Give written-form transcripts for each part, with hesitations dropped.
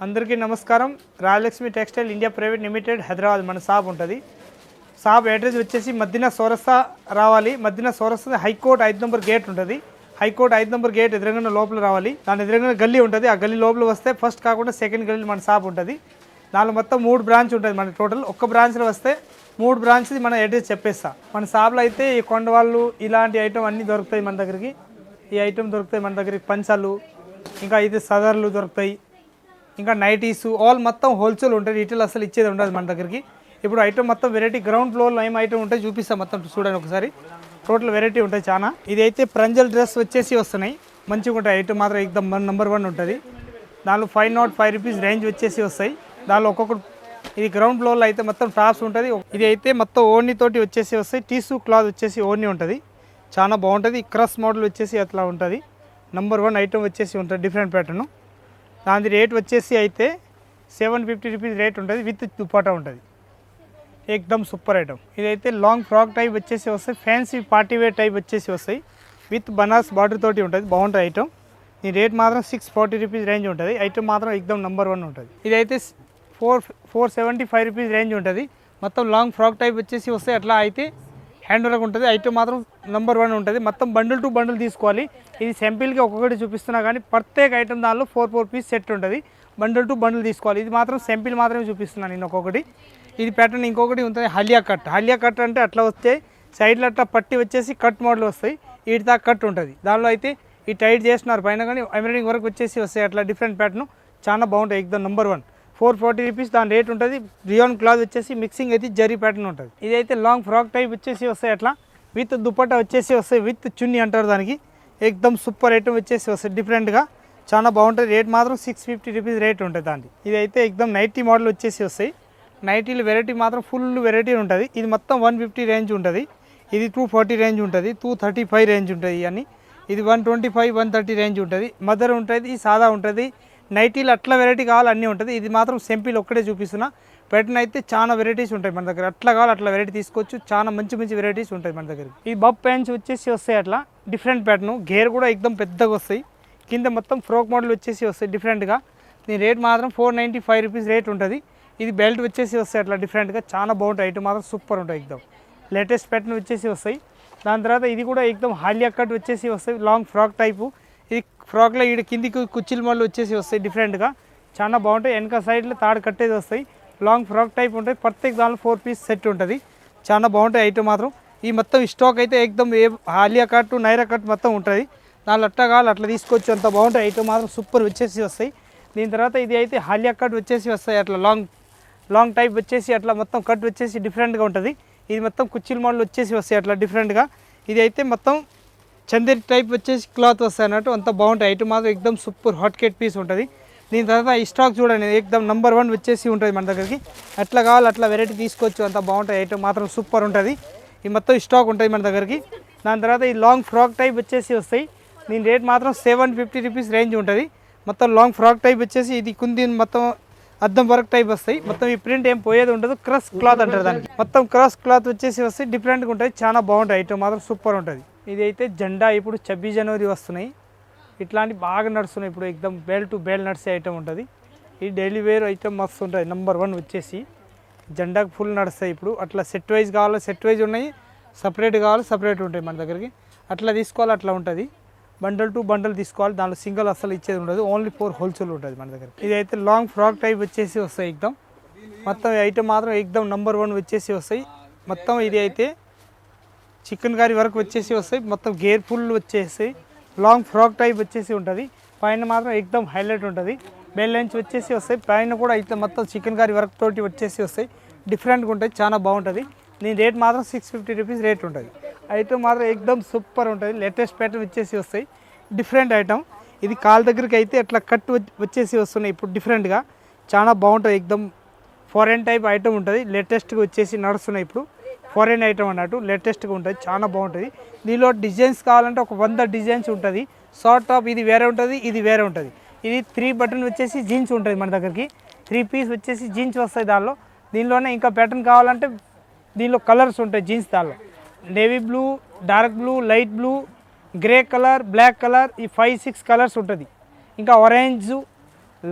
అందరికీ నమస్కారం. Rayalakshmi textile India private limited Hyderabad మన షాప్ ఉంటుంది. షాప్ అడ్రస్ వచ్చేసి మదీనా చౌరస్తా రావాలి. మదీనా చౌరస్తా హైకోర్టు 5 నంబర్ గేట్ ఉంటుంది. హైకోర్టు 5 నంబర్ గేట్ ఎదురుగా లోపల రావాలి. దాని ఎదురుగా గల్లీ ఉంటుంది. ఆ గల్లీ లోపల వస్తే ఫస్ట్ కాకుండా సెకండ్ గల్లీ మన షాప్ ఉంటుంది. దానిలో మొత్తం 3 బ్రాంచ్ ఉంటుంది. మన టోటల్ ఒక్క బ్రాంచ్లో వస్తే 3 బ్రాంచ్ది మన అడ్రస్ చెప్పేస్తా. మన షాప్లో అయితే ఈ కొండవాళ్ళు ఇలాంటి ఐటమ్ అన్నీ దొరుకుతాయి మన దగ్గరికి. ఈ ఐటమ్ దొరుకుతాయి మన దగ్గరికి. పంచాలు, ఇంకా అయితే సదర్లు దొరుకుతాయి, ఇంకా నైటీస్ ఆల్ మొత్తం హోల్సేల్ ఉంటుంది. రీటైల్ అసలు ఇచ్చేది ఉండదు మన దగ్గరికి. ఇప్పుడు ఐటమ్ మొత్తం వెరైటీ గ్రౌండ్ ఫ్లోర్లో ఏం ఐటమ్ ఉంటాయి చూపిస్తాం. మొత్తం చూడండి ఒకసారి. టోటల్ వెరైటీ ఉంటాయి చాలా. ఇది అయితే ప్రంజల్ డ్రెస్ వచ్చేసి వస్తున్నాయి. మంచిగా ఉంటాయి ఐటమ్ మాత్రం ఎక్దమ్ నెంబర్ 1 ఉంటుంది. దానిలో 505 రూపీస్ రేంజ్ వచ్చేసి వస్తాయి. దానిలో ఒక్కొక్క ఇది గ్రౌండ్ ఫ్లోర్లో అయితే మొత్తం టాప్స్ ఉంటుంది. ఇది అయితే మొత్తం ఓన్లీ తోటి వచ్చేసి వస్తాయి. టీసూ క్లాత్ వచ్చేసి ఓన్లీ ఉంటుంది. చాలా బాగుంటుంది. క్రస్ మోడల్ వచ్చేసి అట్లా ఉంటుంది. నెంబర్ 1 ఐటమ్ వచ్చేసి ఉంటుంది. Different pattern. దాని రేట్ వచ్చేసి అయితే 750 రూపీస్ రేట్ ఉంటుంది. విత్ దుపట్టా ఉంటుంది. ఎక్దమ్ సూపర్ ఐటమ్. ఇదైతే లాంగ్ ఫ్రాక్ టైప్ వచ్చేసి వస్తాయి. ఫ్యాన్సీ పార్టీ వేర్ టైప్ వచ్చేసి వస్తాయి. విత్ బనాస్ బార్డర్ తోటి ఉంటుంది. బాగుంటుంది ఐటమ్. ఈ రేట్ మాత్రం 640 రూపీస్ రేంజ్ ఉంటుంది. ఐటమ్ మాత్రం ఎక్దమ్ నెంబర్ 1 ఉంటుంది. ఇదైతే 475 రూపీస్ రేంజ్ ఉంటుంది. మొత్తం లాంగ్ ఫ్రాక్ టైప్ వచ్చేసి వస్తాయి. అట్లా అయితే హ్యాండ్ వర్క్ ఉంటుంది. ఐటమ్ మాత్రం నెంబర్ 1 ఉంటుంది. మొత్తం బండిల్ టు బండిల్ తీసుకోవాలి. ఇది సింపుల్గా ఒక్కొక్కటి చూపిస్తున్నా కానీ ప్రత్యేక ఐటమ్ దానిలో 4 పీస్ సెట్ ఉంటుంది. బండిల్ టు బండిల్ తీసుకోవాలి. ఇది మాత్రం సింపుల్ మాత్రమే చూపిస్తున్నాను నేను ఒక్కొక్కటి. ఇది ప్యాటర్న్ ఇంకొకటి ఉంటుంది హలియా కట్. హలియా కట్ అంటే అట్లా వస్తే సైడ్లో అట్లా పట్టి వచ్చేసి కట్ మోడల్ వస్తాయి. వీటి దాకా కట్ ఉంటుంది. దానిలో అయితే ఈ టైట్ చేస్తున్నారు పైన కానీ ఎంబ్రాయిడింగ్ వర్క్ వచ్చేసి వస్తాయి. అట్లా డిఫరెంట్ ప్యాటర్న్ చాలా బాగుంటాయి. ఎక్దమ్ నెంబర్ 1. 440 రూపీస్ దాని రేట్ ఉంటుంది. రియాన్ క్లాత్ వచ్చేసి మిక్సింగ్ అయితే జరీ ప్యాటర్న్ ఉంటుంది. ఇదైతే లాంగ్ ఫ్రాక్ టైప్ వచ్చేసి వస్తాయి. అట్లా విత్ దుపట్టా వచ్చేసి వస్తాయి. విత్ చున్నీ అంటారు దానికి. ఎక్దమ్ సూపర్ ఐటమ్ వచ్చేసి వస్తాయి. డిఫరెంట్గా చాలా బాగుంటుంది. రేట్ మాత్రం 650 రూపీస్ రేట్ ఉంటుంది దానికి. ఇదైతే ఎక్దమ్ నైటీ మోడల్ వచ్చేసి వస్తాయి. నైటీలు వెరైటీ మాత్రం ఫుల్ వెరైటీ ఉంటుంది. ఇది మొత్తం 150 రేంజ్ ఉంటుంది. ఇది 240 రేంజ్ ఉంటుంది. 235 రేంజ్ ఉంటుంది. ఇవన్నీ ఇది 125, 130 రేంజ్ ఉంటుంది. మదర్ ఉంటుంది, సాదా ఉంటుంది. నైటీలు అట్లా వెరైటీ కావాలి అన్నీ ఉంటుంది. ఇది మాత్రం సింపుల్ ఒక్కటే చూపిస్తున్నా. ప్యాటర్న్ అయితే చాలా వెరైటీస్ ఉంటాయి మన దగ్గర. అట్లా కావాలి అట్లా వెరైటీ తీసుకోవచ్చు. చాలా మంచి మంచి వెరైటీస్ ఉంటాయి మన దగ్గర. ఈ బబ్ ప్యాంట్స్ వచ్చేసి వస్తాయి. అట్లా డిఫరెంట్ ప్యాటర్న్. గేర్ కూడా ఎక్దమ్ పెద్దగా వస్తాయి. కింద మొత్తం ఫ్రాక్ మోడల్ వచ్చేసి వస్తాయి డిఫరెంట్గా. దీని రేట్ మాత్రం 495 రూపీస్ రేట్ ఉంటుంది. ఇది బెల్ట్ వచ్చేసి వస్తాయి. అట్లా డిఫరెంట్గా చాలా బాగుంటాయి. ఐటమ్ మాత్రం సూపర్ ఉంటాయి. ఎక్దమ్ లేటెస్ట్ ప్యాటర్న్ వచ్చేసి వస్తాయి. దాని తర్వాత ఇది కూడా ఎక్దమ్ హాలియా కట్ వచ్చేసి వస్తాయి. Long frock type. ఇది ఫ్రాక్లో ఈ కిందికి కుచ్చిల మోడల్ వచ్చేసి వస్తాయి. డిఫరెంట్గా చాలా బాగుంటాయి. వెనక సైడ్లో తాడు కట్టేది వస్తాయి. లాంగ్ ఫ్రాక్ టైప్ ఉంటుంది. ప్రత్యేక దానిలో 4 పీస్ సెట్ ఉంటుంది. చాలా బాగుంటాయి ఐటమ్ మాత్రం. ఈ మొత్తం స్టాక్ అయితే ఎక్దమ్ హాలియా కట్ నైరా కట్ మొత్తం ఉంటుంది. దానిలో అట్లా కావాలి అట్లా తీసుకోవచ్చు. అంత బాగుంటాయి ఐటమ్ మాత్రం సూపర్ వచ్చేసి వస్తాయి. దీని తర్వాత ఇది అయితే హాలియా కట్ వచ్చేసి వస్తాయి. అట్లా లాంగ్ టైప్ వచ్చేసి అట్లా మొత్తం కట్ వచ్చేసి డిఫరెంట్గా ఉంటుంది. ఇది మొత్తం కుచ్చిల మోడల్ వచ్చేసి వస్తాయి. అట్లా డిఫరెంట్గా ఇది అయితే మొత్తం చందేరి టైప్ వచ్చేసి క్లాత్ వస్తాయి అన్నట్టు. అంత బాగుంటాయి ఐటమ్ మాత్రం ఎక్దమ్ సూపర్ హాట్ కేట్ పీస్ ఉంటుంది. దీని తర్వాత ఈ స్టాక్ చూడండి ఎక్దమ్ నెంబర్ 1 వచ్చేసి ఉంటుంది మన దగ్గరికి. అట్లా కావాలి అట్లా వెరైటీ తీసుకోవచ్చు. అంత బాగుంటాయి ఐటమ్ మాత్రం సూపర్ ఉంటుంది. ఈ మొత్తం స్టాక్ ఉంటుంది మన దగ్గరికి. దాని తర్వాత ఈ లాంగ్ ఫ్రాక్ టైప్ వచ్చేసి వస్తాయి. దీని రేట్ మాత్రం 750 రూపీస్ రేంజ్ ఉంటుంది. మొత్తం లాంగ్ ఫ్రాక్ టైప్ వచ్చేసి ఇది కుంది మొత్తం అద్దం వర్క్ టైప్ వస్తాయి. మొత్తం ఈ ప్రింట్ ఏం పోయేది ఉండదు. క్రస్ క్లాత్ అంటారు దానికి. మొత్తం క్రాస్ క్లాత్ వచ్చేసి వస్తాయి. డిఫరెంట్గా ఉంటుంది. చాలా బాగుంటాయి ఐటమ్ మాత్రం సూపర్ ఉంటుంది. ఇది అయితే జెండా ఇప్పుడు 26 జనవరి వస్తున్నాయి. ఇట్లాంటి బాగా నడుస్తున్నాయి ఇప్పుడు. ఎక్దమ్ బేల్ టు బేల్ నడిచే ఐటమ్ ఉంటుంది. ఈ డైలీ వేర్ ఐటమ్ మస్తు ఉంటుంది. నెంబర్ 1 వచ్చేసి జెండాకు ఫుల్ నడుస్తాయి ఇప్పుడు. అట్లా సెట్ వైజ్ కావాలి సెట్ వైజ్ ఉన్నాయి. సపరేట్ కావాలి సపరేట్ ఉంటాయి మన దగ్గరికి. అట్లా తీసుకోవాలి అట్లా ఉంటుంది. బండల్ టు బండల్ తీసుకోవాలి. దాంట్లో సింగిల్ అసలు ఇచ్చేది ఉండదు. ఓన్లీ 4 హోల్సేల్ ఉంటుంది మన దగ్గర. ఇది అయితే లాంగ్ ఫ్రాక్ టైప్ వచ్చేసి వస్తాయి. ఎక్దమ్ మొత్తం ఐటమ్ మాత్రం ఎక్దమ్ నెంబర్ 1 వచ్చేసి వస్తాయి. మొత్తం ఇది అయితే చికెన్ కర్రీ వరకు వచ్చేసి వస్తాయి. మొత్తం గేర్ ఫుల్ వచ్చేసి లాంగ్ ఫ్రాక్ టైప్ వచ్చేసి ఉంటుంది. పైన మాత్రం ఎక్దమ్ హైలైట్ ఉంటుంది. బెల్ లెంచ్ వచ్చేసి వస్తాయి. పైన కూడా అయితే మొత్తం చికెన్ కర్రీ వర్క్ తోటి వచ్చేసి వస్తాయి. డిఫరెంట్గా ఉంటుంది. చాలా బాగుంటుంది. దీని రేట్ మాత్రం 650 రూపీస్ రేట్ ఉంటుంది. ఐటమ్ మాత్రం ఎక్దమ్ సూపర్ ఉంటుంది. లేటెస్ట్ ప్యాటర్న్ వచ్చేసి వస్తాయి. Different item. ఇది కాల్ దగ్గరికి అయితే అట్లా కట్ వచ్చేసి వస్తున్నాయి ఇప్పుడు డిఫరెంట్గా. చాలా బాగుంటుంది. ఎక్దమ్ ఫారెన్ టైప్ ఐటమ్ ఉంటుంది. లేటెస్ట్గా వచ్చేసి నడుస్తున్నాయి ఇప్పుడు. ఫారెన్ ఐటమ్ అన్నట్టు లేటెస్ట్గా ఉంటుంది. చాలా బాగుంటుంది. దీనిలో డిజైన్స్ కావాలంటే ఒక 100 డిజైన్స్ ఉంటుంది. షార్ట్ టాప్ ఇది వేరే ఉంటుంది, ఇది వేరే ఉంటుంది. ఇది 3 బటన్ వచ్చేసి జీన్స్ ఉంటుంది మన దగ్గరికి. 3 పీస్ వచ్చేసి జీన్స్ వస్తాయి దానిలో. దీనిలోనే ఇంకా ప్యాటర్న్ కావాలంటే దీనిలో కలర్స్ ఉంటాయి జీన్స్ దానిలో. Navy blue, dark blue, light blue, grey colour, black colour, ఈ 5-6 కలర్స్ ఉంటుంది. ఇంకా ఆరెంజ్,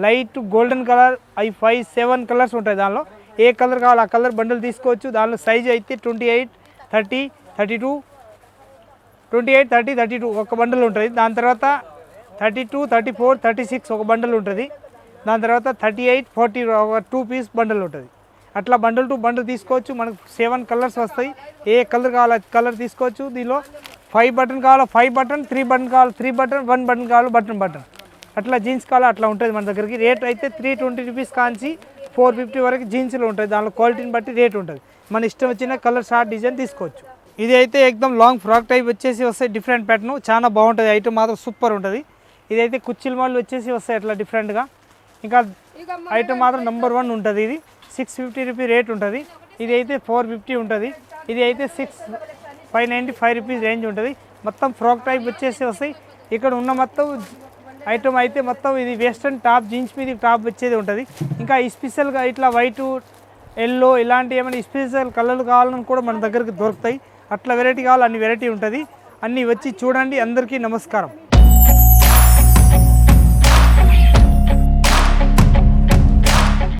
లైట్ గోల్డెన్ కలర్ అవి 5-7 కలర్స్ ఉంటాయి. దానిలో ఏ కలర్ కావాలి ఆ కలర్ బండిల్ తీసుకోవచ్చు. దానిలో సైజ్ అయితే 28, 30, 32, 28, 30, 32 ఒక బండిల్ ఉంటుంది. దాని తర్వాత 32, 34, 36 ఒక బండిల్ ఉంటుంది. దాని తర్వాత 38, 40 ఒక 2 పీస్ బండిల్ ఉంటుంది. అట్లా బండిల్ టు బండిల్ తీసుకోవచ్చు. మనకు 7 కలర్స్ వస్తాయి. ఏ కలర్ కావాలో కలర్ తీసుకోవచ్చు. దీనిలో 5 బటన్ కావాలో 5 బటన్, 3 బటన్ కావాలో 3 బటన్, 1 బటన్ కావాలో బటన్ అట్లా జీన్స్ కావాలో అట్లా ఉంటుంది మన దగ్గరికి. రేట్ అయితే 320 రూపీస్ కాంచి 450 వరకు జీన్స్లో ఉంటుంది. దానిలో క్వాలిటీని బట్టి రేట్ ఉంటుంది. మన ఇష్టం వచ్చిన కలర్ షార్ట్ డిజైన్ తీసుకోవచ్చు. ఇది అయితే ఎక్దమ్ లాంగ్ ఫ్రాక్ టైప్ వచ్చేసి వస్తాయి. డిఫరెంట్ ప్యాటర్న్ చాలా బాగుంటుంది. ఐటమ్ మాత్రం సూపర్ ఉంటుంది. ఇదైతే కుచ్చిల్ మాల్ వచ్చేసి వస్తాయి అట్లా డిఫరెంట్గా. ఇంకా ఐటమ్ మాత్రం నెంబర్ 1 ఉంటుంది. ఇది 650 రూపీస్ రేట్ ఉంటుంది. ఇది అయితే 450 ఉంటుంది. ఇది అయితే 595 రూపీస్ రేంజ్ ఉంటుంది. మొత్తం ఫ్రాక్ టైప్ వచ్చేసి వస్తాయి. ఇక్కడ ఉన్న మొత్తం ఐటమ్ అయితే మొత్తం ఇది వెస్ట్రన్ టాప్ జీన్స్ మీద టాప్ వచ్చేది ఉంటుంది. ఇంకా స్పెషల్గా ఇట్లా వైట్, ఎల్లో ఇలాంటి ఏమైనా స్పెషల్ కలర్లు కావాలని కూడా మన దగ్గరికి దొరుకుతాయి. అట్లా వెరైటీ కావాలి అన్ని వెరైటీ ఉంటుంది. అన్నీ వచ్చి చూడండి. అందరికీ నమస్కారం.